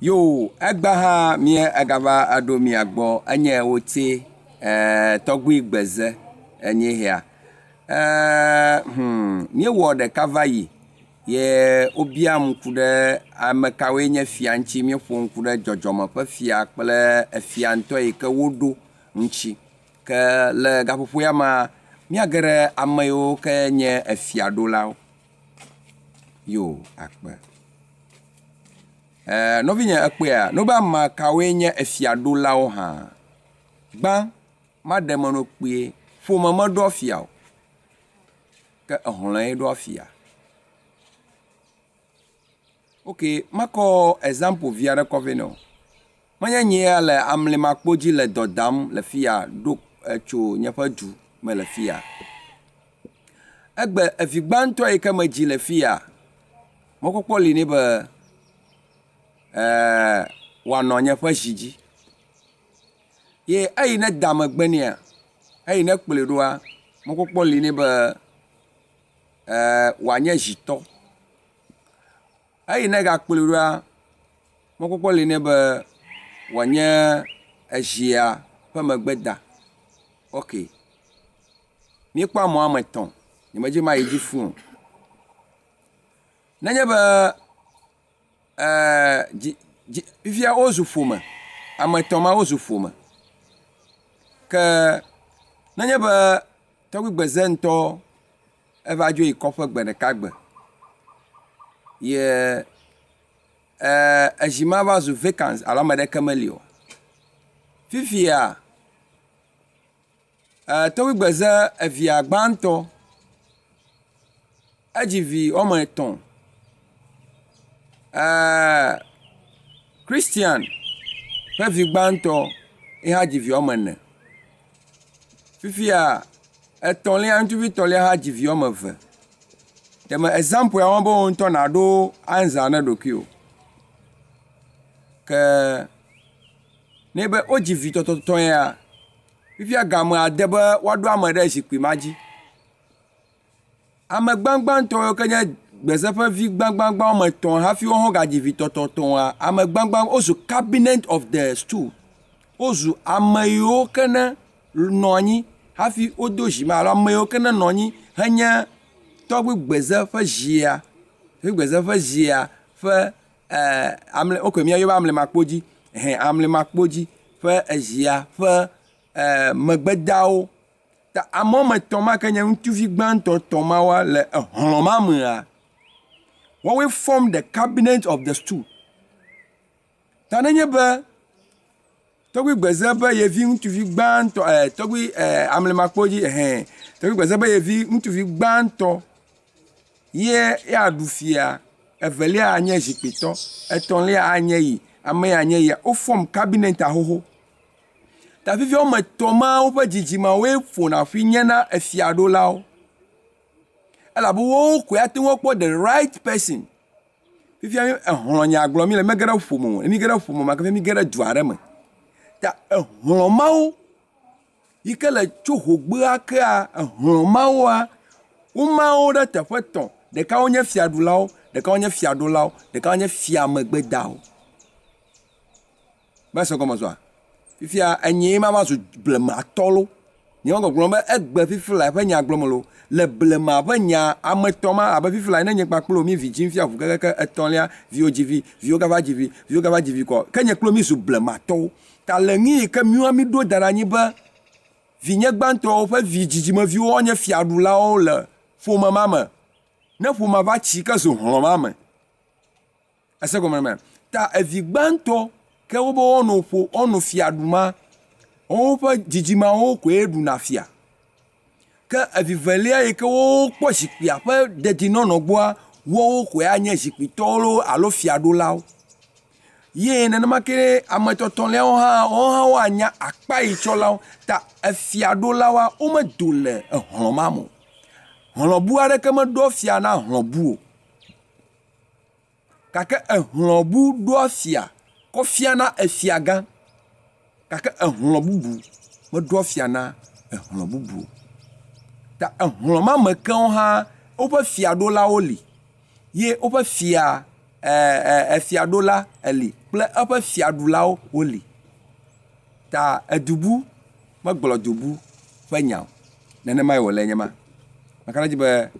Yo, egbaha mi agava ado mi agbo anye wote Torbgui Gbeze enye hia. Mi wo de kavayi ye obia mkude amekawe nye fia nchi mi fo nkude jojoma pe fia kple efia nto yi ke wodo nchi ke le gapopo ya ma mi agere ameyo ke nye efiaɖolawo. Yo akpe novinye ekpea no ba ma kawe nye efiaɖolawo ha gba ma de me no kpie fo me do fia o ke ehlen do fia. Ok, mako example via de koveno manya nye le amlema kpoji le dodam le fia do tso nyeƒe du me le fia egbe evigbanto yi ke me dzi le fia mokokpo li ne be wano nyeƒe zidzi ye eyi ne dame gbenia eyi ne kple doa mokokpo li ne be wanye zito eyi ne ga kple doa mokokpo li ne be wanye ezia ƒe megbeda. Ok, mi kpa mo ame etɔ̃ ni me dzi ma yi dzi fu nenye be fifia wozu ƒome ame etɔ̃ ma wozu ƒome ke nenye be Torbgui Gbeze ŋutɔ eva dzo yi kɔƒe gbe ɖeka gbe ye ezi ma va zu vacant alo ame ɖeke meli o fifia Torbgui Gbeze evia gbãtɔ edzi vi wɔme etɔ̃ Christian ƒe vi gbãtɔ eha dzi vi wɔme ene fifia etɔ̃lia ŋutsuvi tɔ̃lia ha dzi vi wɔme eve deme example ya wɔn be wo ŋutɔ na ɖo anza ne ɖokui o ke ne be wo dzi vi tɔtɔtɔ ya fifia game ade be woaɖo ame ɖe zikpui ma dzi ame gbãgbãtɔ ke nye Gbeze ƒe vi gbãgbãgbã wɔme etɔ̃ hafi wo ga dzi vi tɔtɔtɔa ame gbãgbã wozu cabinet of the stool wozu ame yiwo ke ne nɔ anyi hafi wodo zi ma alo ame yiwo ke ne nɔ anyi henye Torbgui Gbeze ƒe zia Torbgui Gbeze ƒe zia ƒe ok mia yɔba amlemakpodzi amlemakpodzi ƒe ezia ƒe megbedawo ta ame wɔme etɔ̃ ma ke nye ŋutsuvi gbãtɔ tɔ̃ ma wa le ehlɔ̃ ma mea wɔwoe form the cabinet of the stool ta nenye be Torbgui Gbeze be yevi ŋutsuvi gbãtɔ Torbgui amlemakpodzi Torbgui Gbeze be yevi ŋutsuvi gbãtɔ ye aɖu fia evelia anye zikpitɔ etɔ̃lia anye yi ame ya anye yi wo form cabinet ahoho ta fifi wɔme etɔ̃ ma woƒe dzidzima woe ƒona ƒi nye na efiaɖolawo elabe wo koe ate ŋu kpɔ the right person fifia ehlɔ̃ nya gblɔ mi le mege ɖe ƒome mi ge ɖe ƒome ma ke mi ge ɖe du aɖe me ta ehlɔ̃ mawo yi ke le tso hogbea kea ehlɔ̃ mawoa womawo ɖe teƒe tɔ̃ ɖeka wonye fiaɖulawo ɖeka wonye fiaɖolawo ɖeka wonye fiamegbedawo be se gɔme zɔa fifia enyi ma va zu blematɔlo nye wɔn gɔgblɔ be egbe fifi la ƒe nya gblɔm lo le blema ƒe nya ame etɔ̃ ma abe fifi la ne nye kpakplo mi vi dzi fia ʋu keke etɔ̃lia viwo dzi vi viwo gava dzi vi viwo gava dzi vi kɔ ke nye kplo mi zu blematɔwo ta le ŋi yi ke miwa mi ɖo da ɖe anyi be vinye gbãtɔwo ƒe vi dzidzimeviwo wonye fiaɖulawo le ƒome ma me ne ƒome va tsi ke zu hlɔ̃ ma me ese gɔme me ta evi gbãtɔ ke wo be wono fiaɖu ma woƒe dzidzimawo koe ɖuna fia ke evivelia yi ke wo kpɔ zikpuia ƒe dedienɔnɔ gbɔa wowo koe anye zikpuitɔwo alo fiaɖolawo ye nenema ke ame tɔtɔ̃liawo hã woanya akpa yi tsɔlawo ta efiaɖolawoa womedo le ehlɔ̃ ma me hlɔ̃bu aɖeke meɖo fia na hlɔ̃bu o gake ehlɔ̃bu ɖoa fia kɔ fia na efia gã gake ehlɔ̃ bubu meɖoa fia na ehlɔ̃ bubu o ta ehlɔ̃ ma me kewo hã woƒe fiaɖolawo li ye woƒe fia efiaɖola eli kple eƒe fiaɖulawo woli. Ta edubu megblɔ dubu ƒe nya o. Nenema ye wòle nye ma. Meka ɖe dzi be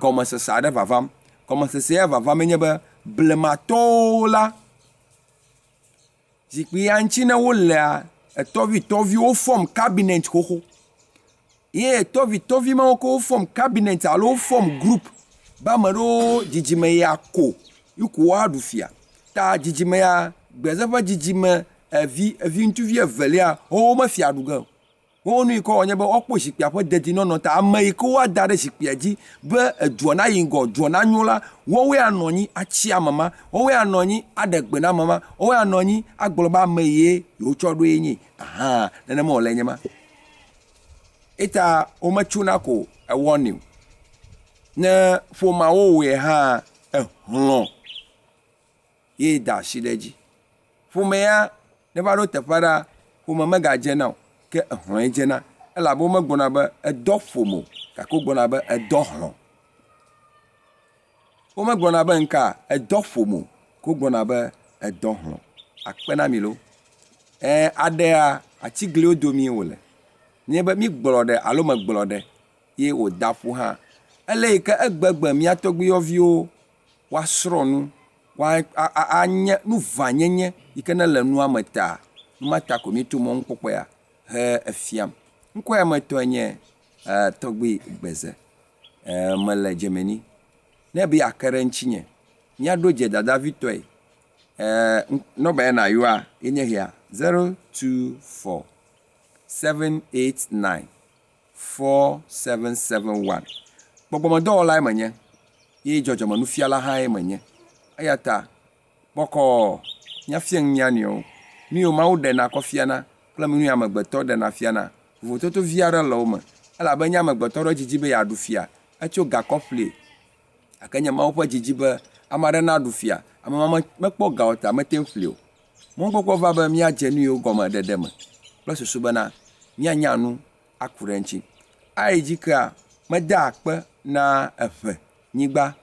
gɔmesese aɖe vavam. Gɔmesese ya vavam nye be blematɔwo la zikpui ya ŋuti ne wolea tɔviwo fɔm cabinet xoxo. Ye tɔvi ma wo fɔm cabinet alo wo fɔm group be ame ɖewo dzidzime ya ko yi ko woaɖu fia. Ta dzidzime ya Gbeze ƒe dzidzime vi ŋutsuvi evelia wo me fia ɖu ge o. Wo nu yi ke wonye be woakpɔ zikpuia ƒe dedinɔnɔ ta ame yi ke woada ɖe zikpuia dzi be edua na yi ŋgɔ, dua na nyo la, woawoe anɔ anyi atsi ame ma, woawoe anɔ anyi aɖe gbe na ame ma, woawoe anɔ anyi agblɔ be ame ye yewotsɔ ɖoe nye. Aha, nenema wòle nye ma. Eta wometsona ko ewɔnɛ o. Ne ƒomawo wɔe hã ehlɔ̃ ye da asi ɖe dzi. Ƒome ya ne va ɖo teƒe ɖa, ƒome megadze na o. Ke ehlɔ̃e dzena. Elabe womegbɔna be edɔ ƒomo, gake wogbɔna be edɔ hlɔ̃. Womegbɔna be nka edɔ ƒomo, ke wogbɔna be edɔ hlɔ̃. Akpe na mi lo. Aɖea atigliwo domi wòle. Nye be mi gblɔ ɖe alo megblɔ ɖe ye wòda ƒo hã. Ele yi ke egbegbe mía tɔgbuiyɔviwo woasrɔ̃ nu, anye nu vãnyenye yi ke ne le nua me ta. Numa ta ko mi to mɔ nukpɔkpɔ ya he efiam. Ŋkɔ ya me tɔ nye Torbgui Gbeze. Mele Germany. Ne be ake ɖe ŋuti nye. Míaɖo dze dadavitɔe. Nɔba ya na yoa yenye hea 024 789 4771. Gbɔgbɔmedɔwɔla ye menye. Ye dzɔdzɔmenufiala hã ye menye. Eya ta bɔkɔ míafia nya nio. Nu yiwo Mawu ɖena kɔ fiana kple nu yiwo amegbetɔ ɖena fiana. Vovototo vi aɖe le wo me. Elabe nye amegbetɔ ɖe dzidzi be yeaɖu fia, etso gakɔ ƒlee. Gake nye Mawu ƒe dzidzi be ame aɖe naɖu fia, ame ma mekpɔ ga o ta mete ŋu ƒlee o. Mɔkpɔkpɔ va be míadze nu yiwo gɔme ɖeɖe me kple susu bena míanya nu aku ɖe ŋuti. Ayi dzi kea meda akpe na Ewenyigba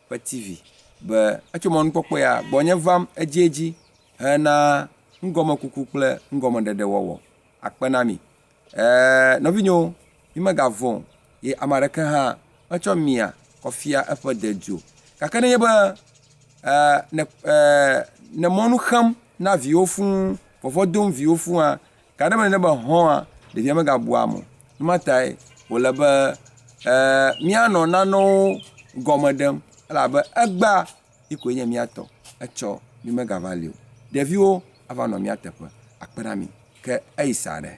ƒe TV be etso mɔ nukpɔkpɔ ya gbɔnye vam edzi hena nugɔmekuku kple nugɔmeɖeɖe wɔwɔ. Akpe na mi. Nɔvinyewo, mi megavɔ̃ ye ame aɖeke hã metsɔ mia kɔfia eƒe dedu. Gake nenye be ne mɔnu xem na viwo fũu, vɔvɔ dom viwo fũua, gaɖe me ne be hɔ̃a, ɖevia megabua mo. Numatae wòle be míanɔ nanewo gɔme ɖem elabe egba yi koe nye míatɔ. Etsɔ mi megava li o. Ɖeviwo ava nɔ mía teƒe. Akpe na mi. Ke eyi sa ɖe.